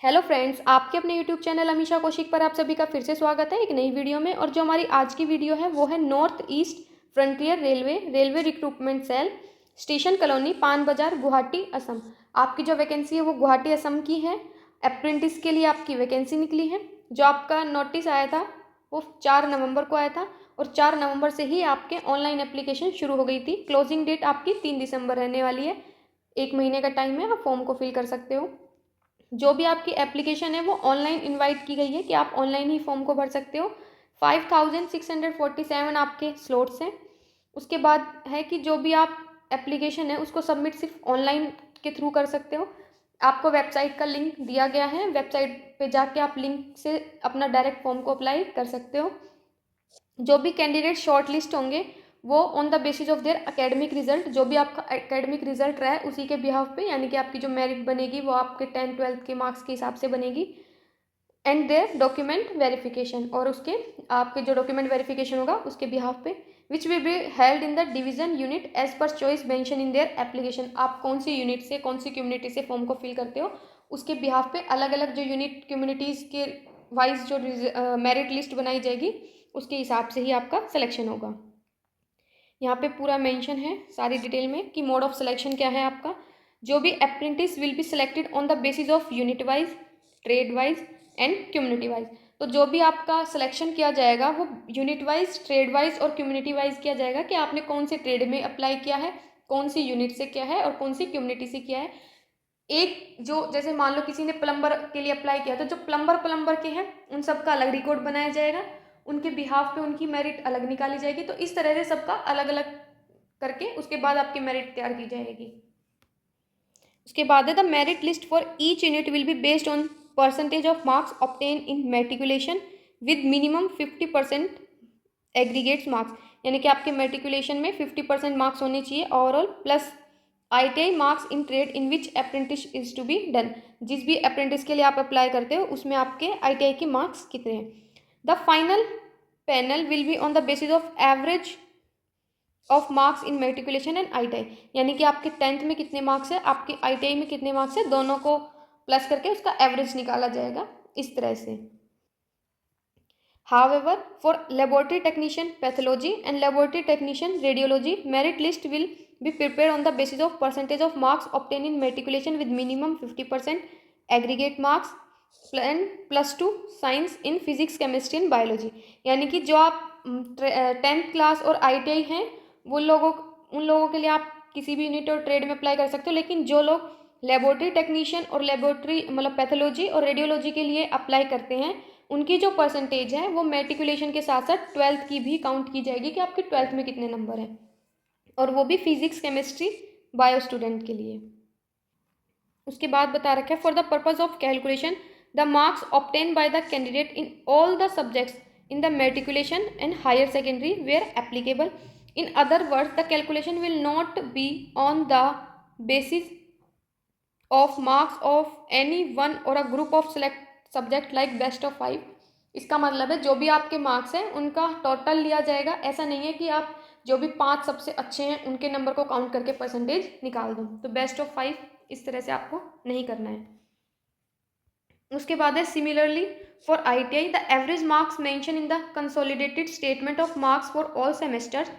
Hello friends, आपके अपने YouTube channel Amisha Kaushik पर आप सभी का फिर से स्वागत है एक नई वीडियो में। और जो हमारी आज की वीडियो है वो है North East Frontier Railway recruitment cell, station colony, Pan Bazar, Guwahati, Assam. आपकी जो वैकेंसी है वो गुवाहाटी असम की है। अप्रेंटिस के लिए आपकी वैकेंसी निकली है। जो आपका नोटिस आया था वो 4 नवंबर को आया था और 4 नवंबर से ही आपके ऑनलाइन एप्लीकेशन शुरू हो गई थी। क्लोजिंग डेट आपकी 3 दिसंबर रहने वाली है। 1 महीने का टाइम है, आप फॉर्म को फिल कर सकते हो। जो भी आपकी एप्लीकेशन है वो ऑनलाइन इनवाइट की गई है कि आप ऑनलाइन ही फॉर्म को भर सकते हो। 5647 आपके स्लॉट्स हैं। उसके बाद है कि जो भी आप एप्लीकेशन है उसको सबमिट सिर्फ ऑनलाइन के थ्रू कर सकते हो। आपको वेबसाइट का लिंक दिया गया है, वेबसाइट पे जाके आप लिंक से अपना डायरेक्ट फॉर्म को अप्लाई कर सकते हो। जो भी कैंडिडेट शॉर्ट लिस्ट होंगे वो on the basis of their academic result, जो भी आपका एकेडमिक रिजल्ट रहा है उसी के बिहाफ पे, यानी कि आपकी जो मेरिट बनेगी वो आपके 10th-12th के मार्क्स के हिसाब से बनेगी। एंड देयर डॉक्यूमेंट वेरिफिकेशन, और उसके आपके जो डॉक्यूमेंट वेरिफिकेशन होगा उसके बिहाफ पे, which will be held in the division unit as per choice mention in their application. आप कौन सी यूनिट से, कौन सी कम्युनिटी से फॉर्म को फिल करते हो उसके बिहाफ पे अलग अलग जो यूनिट कम्युनिटीज़ के वाइज जो मेरिट लिस्ट बनाई जाएगी उसके हिसाब से ही आपका सिलेक्शन होगा। यहाँ पे पूरा मेंशन है सारी डिटेल में कि मोड ऑफ सिलेक्शन क्या है आपका। जो भी apprentice will be selected on the basis of unit wise, trade wise and community wise. तो जो भी आपका सिलेक्शन किया जाएगा वो यूनिट वाइज, ट्रेड वाइज और कम्युनिटी वाइज किया जाएगा कि आपने कौन से ट्रेड में अप्लाई किया है, कौन सी यूनिट से किया है और कौन सी कम्युनिटी से किया है। एक जो जैसे मान लो किसी ने प्लम्बर के लिए अप्लाई किया तो जो प्लम्बर के हैं उन सबका अलग रिकॉर्ड बनाया जाएगा, उनके बिहाफ पे उनकी मेरिट अलग निकाली जाएगी। तो इस तरह से सबका अलग अलग करके उसके बाद आपकी मेरिट तैयार की जाएगी। उसके बाद है the merit list for each unit will be based on percentage of marks obtain in matriculation with minimum 50% aggregates marks, यानी कि आपके मेट्रिकुलेशन में 50% मार्क्स होने चाहिए overall, plus ITI marks in trade in which apprentice is to be done. जिस भी apprentice के लिए आप अप्लाई करते हो उसमें आपके ITI के मार्क्स कितने हैं। The final panel will be on the basis of average of marks in matriculation and ITI, यानी कि आपके 10th में कितने मार्क्स है, आपके ITI में कितने मार्क्स है, दोनों को प्लस करके उसका एवरेज निकाला जाएगा इस तरह से। However, for laboratory technician pathology and laboratory technician radiology, merit list will be prepared on the basis of percentage of marks obtained in matriculation with minimum 50% aggregate marks and +2 science in physics, chemistry and biology. यानी कि जो आप 10th class और ITI हैं उन लोगों के लिए आप किसी भी यूनिट और ट्रेड में अप्लाई कर सकते हो, लेकिन जो लोग लेबोरेटरी टेक्नीशियन और लेबोरेटरी मतलब पैथोलॉजी और रेडियोलॉजी के लिए अप्लाई करते हैं उनकी जो परसेंटेज है वो मेट्रिकुलेशन के साथ साथ 12th की भी काउंट की जाएगी कि आपके 12th में कितने नंबर हैं, और वो भी फिजिक्स, केमिस्ट्री, बायो स्टूडेंट के लिए। उसके बाद बता रखा है for the purpose of calculation the marks obtain by the candidate in all the subjects in the matriculation and higher secondary where applicable. In other words the calculation will not be on the basis of marks of any one or a group of select subject like best of 5। इसका मतलब है जो भी आपके marks हैं उनका total लिया जाएगा। ऐसा नहीं है कि आप जो भी 5 सबसे अच्छे हैं उनके नंबर को काउंट करके परसेंटेज निकाल दो, तो बेस्ट ऑफ 5 इस तरह से आपको नहीं करना है। उसके बाद है similarly for ITI the average marks mention in the consolidated statement of marks for all semesters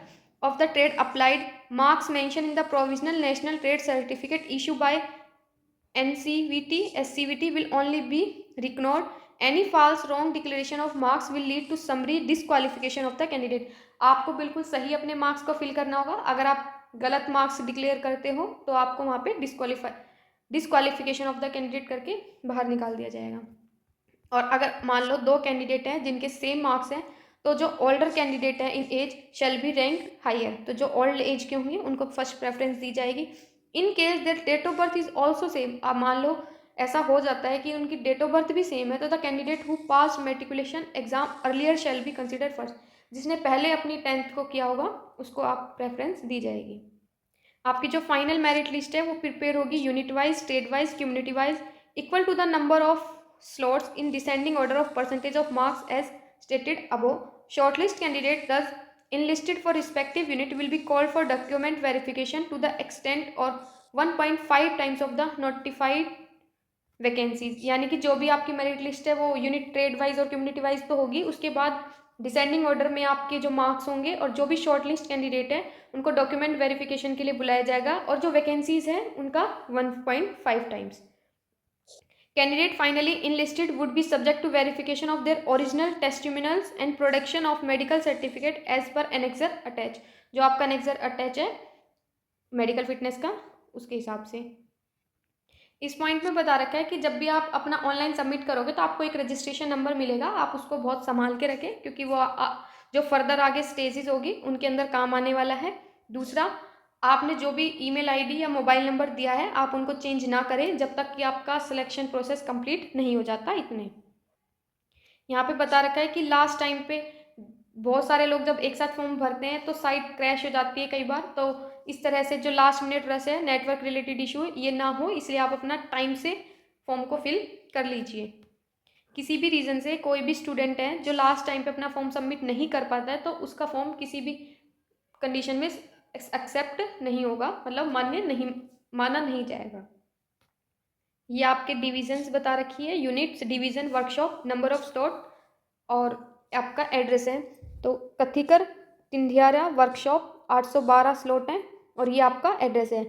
of the trade applied marks mentioned in the provisional national trade certificate issued by NCVT SCVT will only be ignored. Any false wrong declaration of marks will lead to summary disqualification of the candidate। आपको बिल्कुल सही अपने marks को fill करना होगा। अगर आप गलत मार्क्स डिक्लेयर करते हो तो आपको वहाँ पे डिस्क्वालिफिकेशन ऑफ द कैंडिडेट करके बाहर निकाल दिया जाएगा। और अगर मान लो 2 कैंडिडेट हैं जिनके सेम मार्क्स हैं तो जो ओल्डर कैंडिडेट है in age shall be rank higher, तो जो ओल्ड एज के होंगे उनको फर्स्ट प्रेफरेंस दी जाएगी। In case their date of birth is also same, अब मान लो ऐसा हो जाता है कि उनकी डेट ऑफ बर्थ भी सेम है तो the candidate who pass matriculation exam earlier shall be consider first. जिसने पहले अपनी 10th को किया होगा उसको आप प्रेफरेंस दी जाएगी। आपकी जो फाइनल मेरिट लिस्ट है वो प्रिपेयर होगी unit wise, trade wise, community wise, equal to the number of slots in descending order of percentage of marks as stated above. Shortlist candidate thus enlisted for respective unit will be called for document verification to the extent or 1.5 times of the notified vacancies, यानी कि जो भी आपकी merit list है वो unit trade wise और community wise तो होगी, उसके बाद डिसेंडिंग ऑर्डर में आपके जो मार्क्स होंगे और जो भी शॉर्ट लिस्ट कैंडिडेट है उनको डॉक्यूमेंट वेरिफिकेशन के लिए बुलाया जाएगा और जो वैकेंसीज हैं उनका 1.5 times. Candidate finally enlisted would be subject to verification of their original testimonials and production of medical certificate as per annexer attached। जो आपका annexer attach है मेडिकल फिटनेस का, उसके हिसाब से इस पॉइंट में बता रखा है कि जब भी आप अपना ऑनलाइन सबमिट करोगे तो आपको एक रजिस्ट्रेशन नंबर मिलेगा, आप उसको बहुत संभाल के रखें क्योंकि वो जो फर्दर आगे स्टेजेस होगी उनके अंदर काम आने वाला है। दूसरा, आपने जो भी ईमेल आईडी या मोबाइल नंबर दिया है आप उनको चेंज ना करें जब तक कि आपका सिलेक्शन प्रोसेस कंप्लीट नहीं हो जाता। इतने यहाँ पे बता रखा है कि लास्ट टाइम पे बहुत सारे लोग जब एक साथ फॉर्म भरते हैं तो साइट क्रैश हो जाती है कई बार, तो इस तरह से जो लास्ट मिनट रश है, नेटवर्क रिलेटेड इशू, ये ना हो, इसलिए आप अपना टाइम से फॉर्म को फिल कर लीजिए। किसी भी रीज़न से कोई भी स्टूडेंट है जो लास्ट टाइम पे अपना फॉर्म सबमिट नहीं कर पाता है तो उसका फॉर्म किसी भी कंडीशन में एक्सेप्ट नहीं होगा, मतलब माना नहीं जाएगा। ये आपके डिविजन्स बता रखी है, units, division, workshop, number of slot और आपका एड्रेस है। तो कथिकर तिंधियारा वर्कशॉप 812 स्लॉट है और ये आपका एड्रेस है।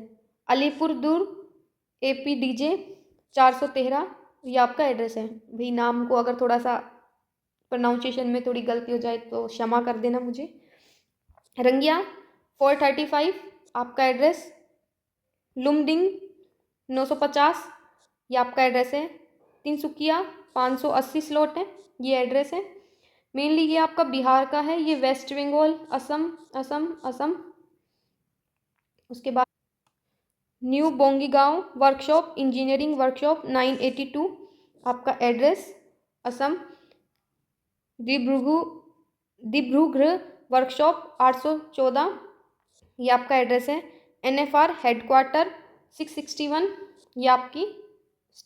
अलीपुर दूर APDJ 413, ये आपका एड्रेस है। भाई नाम को अगर थोड़ा सा प्रोनाउंसिएशन में थोड़ी गलती हो जाए तो क्षमा कर देना मुझे। रंगिया 435 आपका एड्रेस। लुमडिंग 950 ये आपका एड्रेस है। तिनसुकिया 580 स्लॉट है, ये एड्रेस है। मेनली ये आपका बिहार का है, ये वेस्ट बंगाल, असम। उसके बाद न्यू बोंगीगांव वर्कशॉप, इंजीनियरिंग वर्कशॉप 982 आपका एड्रेस, असम। दिब्रुगढ़ वर्कशॉप 814 ये आपका एड्रेस है। NFR हेडक्वार्टर 661 ये आपकी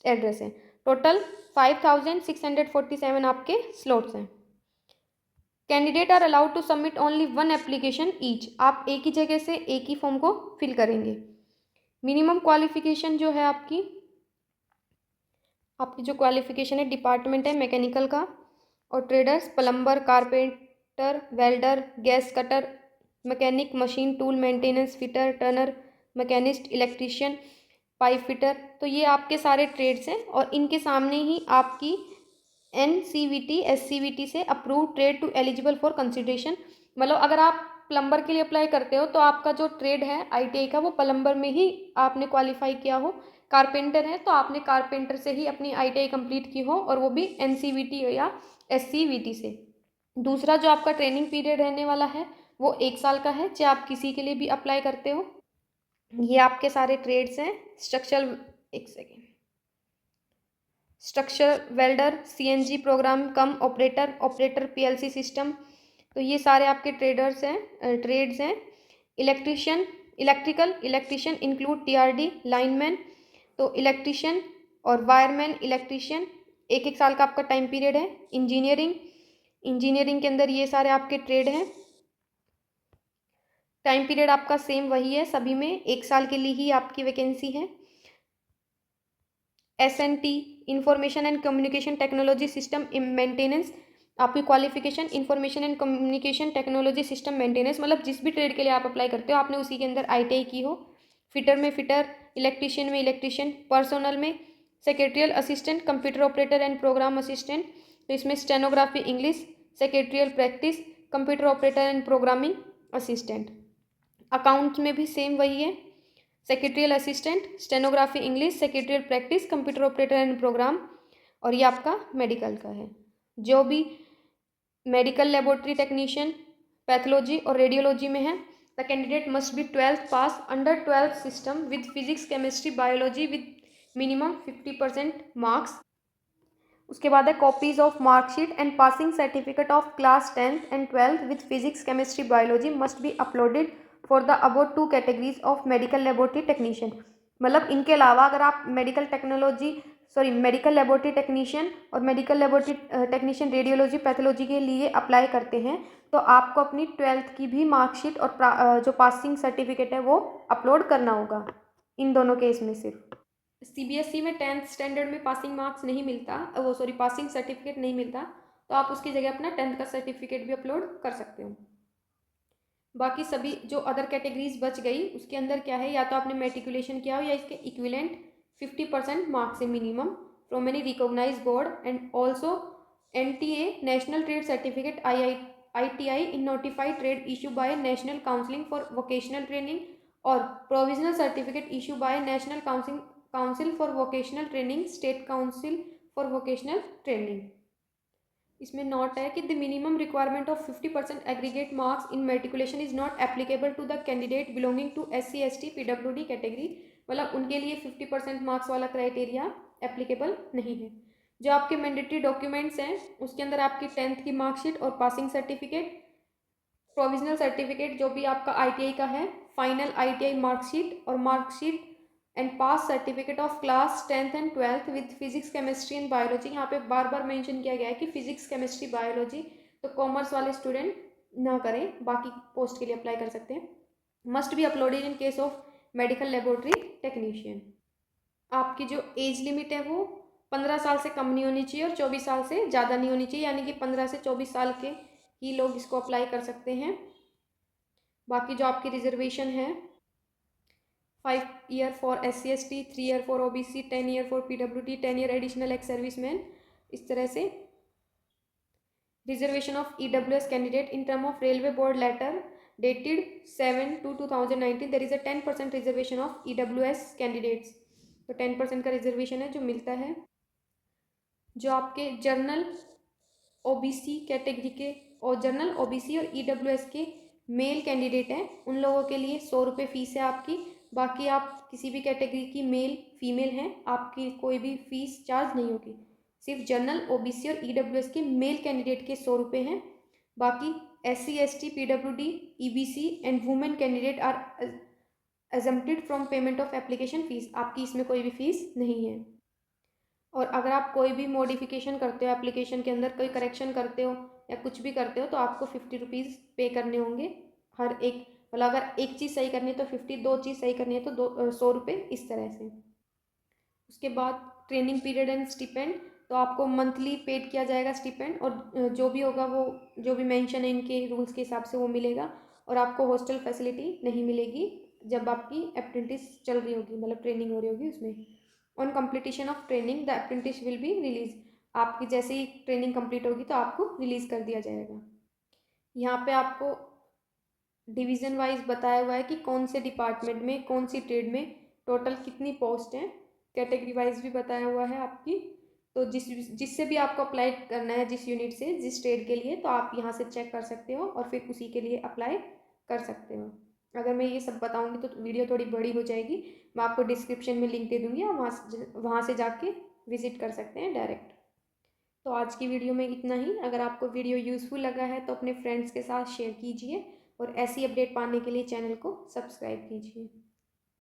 एड्रेस है। टोटल 5647 आपके स्लॉट्स हैं। Candidate are allowed to submit only 1 application each, आप एक ही जगह से एक ही फॉर्म को फिल करेंगे। मिनिमम क्वालिफिकेशन जो है आपकी जो क्वालिफिकेशन है डिपार्टमेंट है मैकेनिकल का और traders, plumber, carpenter, welder, gas cutter, mechanic, machine tool maintenance, fitter, Turner, machinist, electrician, pipe fitter, तो ये आपके सारे ट्रेड्स हैं और इनके सामने ही आपकी NCVT SCVT से approve trade to eligible for consideration, मतलब अगर आप प्लम्बर के लिए अप्लाई करते हो तो आपका जो ट्रेड है ITI का वो प्लम्बर में ही आपने क्वालिफाई किया हो। कारपेंटर है तो आपने कारपेंटर से ही अपनी ITI कंप्लीट की हो और वो भी NCVT या SCVT से। दूसरा जो आपका ट्रेनिंग पीरियड रहने वाला है वो 1 साल का है, चाहे आप किसी के लिए भी अप्लाई करते हो। ये आपके सारे ट्रेड्स हैं। Structure welder, CNG program cum operator PLC system, तो ये सारे आपके ट्रेड्स हैं। इलेक्ट्रिशियन इंक्लूड TRD, लाइनमैन, तो इलेक्ट्रिशियन और वायरमैन, इलेक्ट्रिशियन 1 साल का आपका टाइम पीरियड है। इंजीनियरिंग के अंदर ये सारे आपके ट्रेड हैं। टाइम पीरियड आपका सेम वही है, सभी में 1 साल के लिए ही आपकी वैकेंसी है। SNT information and communication technology system maintenance, आपकी qualification information and communication technology system maintenance, मतलब जिस भी ट्रेड के लिए आप अप्लाई करते हो आपने उसी के अंदर ITI की हो। फिटर में फिटर, इलेक्ट्रिशियन में इलेक्ट्रिशियन, पर्सनल में secretarial assistant, computer operator and program assistant, तो इसमें stenography English, secretarial practice, computer operator and programming assistant. Accounts में भी सेम वही है, secretarial assistant, stenography English, secretarial practice, computer operator and program, और ये आपका मेडिकल का है। जो भी मेडिकल लेबोरेटरी टेक्नीशियन, पैथोलॉजी और रेडियोलॉजी में है, the candidate must be 12th pass under 12th system with physics, chemistry, biology with minimum 50% marks. उसके बाद है copies of marksheet and passing certificate of class 10th and 12th with physics, chemistry, biology must be uploaded for the above 2 categories of medical laboratory technician. मतलब इनके अलावा अगर आप medical laboratory technician और medical laboratory technician radiology pathology के लिए apply करते हैं तो आपको अपनी 12th की भी मार्कशीट और जो पासिंग सर्टिफिकेट है वो अपलोड करना होगा इन दोनों केस में सिर्फ। CBSE में 10th स्टैंडर्ड में पासिंग मार्क्स नहीं मिलता, पासिंग सर्टिफिकेट नहीं मिलता, तो आप उसकी जगह अपना 10th का सर्टिफिकेट भी अपलोड कर सकते हो। बाकी सभी जो अदर कैटेगरीज बच गई उसके अंदर क्या है, या तो आपने मेट्रिकुलेशन किया हो या इसके इक्विवेलेंट 50% मार्क्स है minimum from any recognised board, and also NTA national trade certificate ITI in notified trade issue by national counselling for vocational training, और provisional certificate issue by national council for vocational training, state council for vocational training. इसमें note है कि the minimum requirement of 50% aggregate marks in matriculation is not applicable to the candidate belonging to SC ST PWD category, मतलब उनके लिए 50% marks वाला criteria applicable नहीं है। जो आपके मैंडेटरी डॉक्यूमेंट्स हैं उसके अंदर आपकी 10th की मार्कशीट और पासिंग सर्टिफिकेट, प्रोविजनल सर्टिफिकेट जो भी आपका ITI का है, फाइनल ITI मार्कशीट और marksheet and pass certificate of class 10th and 12th with physics chemistry and biology. यहाँ पे बार बार मेंशन किया गया है कि फिजिक्स केमिस्ट्री बायोलॉजी तो कॉमर्स वाले स्टूडेंट ना करें, बाकी पोस्ट के लिए अप्लाई कर सकते हैं। Must be uploaded in case of medical laboratory technician. आपकी जो एज लिमिट है वो 15 साल से कम नहीं होनी चाहिए और 24 साल से ज़्यादा नहीं होनी चाहिए, यानी कि 15 से 24 साल के ही लोग इसको अप्लाई कर सकते हैं। बाकी जो आपकी रिजर्वेशन है 5 year for SC ST, 3 year for OBC, 10 year for PWD, 10 year additional ex serviceman, इस तरह से। Reservation of EWS candidate in term of railway board letter dated 7/2/2019 there is a 10% reservation of EWS candidates, तो 10% का reservation है जो मिलता है। जो आपके जर्नल OBC कैटेगरी के और जर्नल OBC और EWS के मेल कैंडिडेट हैं उन लोगों के लिए 100 रुपये फ़ीस है आपकी। बाकी आप किसी भी कैटेगरी की मेल फीमेल हैं आपकी कोई भी फ़ीस चार्ज नहीं होगी। सिर्फ जनरल OBC और EWS के मेल कैंडिडेट के 100 रुपये हैं। बाकी SC ST PWD EBC and women candidate are exempted from payment of application fees, आपकी इसमें कोई भी फ़ीस नहीं है। और अगर आप कोई भी मॉडिफिकेशन करते हो एप्लीकेशन के अंदर, कोई करेक्शन करते हो या कुछ भी करते हो तो आपको 50 रुपीज़ पे करने होंगे हर एक, मतलब अगर एक चीज़ सही करनी है तो 50, 2 चीज़ सही करनी है तो 100 रुपये, इस तरह से। उसके बाद ट्रेनिंग पीरियड एंड स्टिपेंड, तो आपको मंथली पेड किया जाएगा स्टिपेंड, और जो भी होगा वो जो भी मेंशन है इनके रूल्स के हिसाब से वो मिलेगा। और आपको हॉस्टल फैसिलिटी नहीं मिलेगी जब आपकी अप्रेंटिस चल रही होगी, मतलब ट्रेनिंग हो रही होगी उसमें। On completion of training the apprentice will be release, आपकी जैसे ही ट्रेनिंग कंप्लीट होगी तो आपको रिलीज़ कर दिया जाएगा। यहाँ पे आपको डिवीज़न वाइज बताया हुआ है कि कौन से डिपार्टमेंट में कौन सी ट्रेड में टोटल कितनी पोस्ट हैं, कैटेगरी वाइज भी बताया हुआ है आपकी। तो जिससे भी आपको अप्लाई करना है, जिस यूनिट से जिस ट्रेड के लिए, तो आप यहाँ से चेक कर सकते हो और फिर उसी के लिए अप्लाई कर सकते हो। अगर मैं ये सब बताऊँगी तो वीडियो थोड़ी बड़ी हो जाएगी, मैं आपको डिस्क्रिप्शन में लिंक दे दूँगी, आप वहाँ से जाके विज़िट कर सकते हैं डायरेक्ट। तो आज की वीडियो में इतना ही। अगर आपको वीडियो यूज़फुल लगा है तो अपने फ्रेंड्स के साथ शेयर कीजिए और ऐसी अपडेट पाने के लिए चैनल को सब्सक्राइब कीजिए।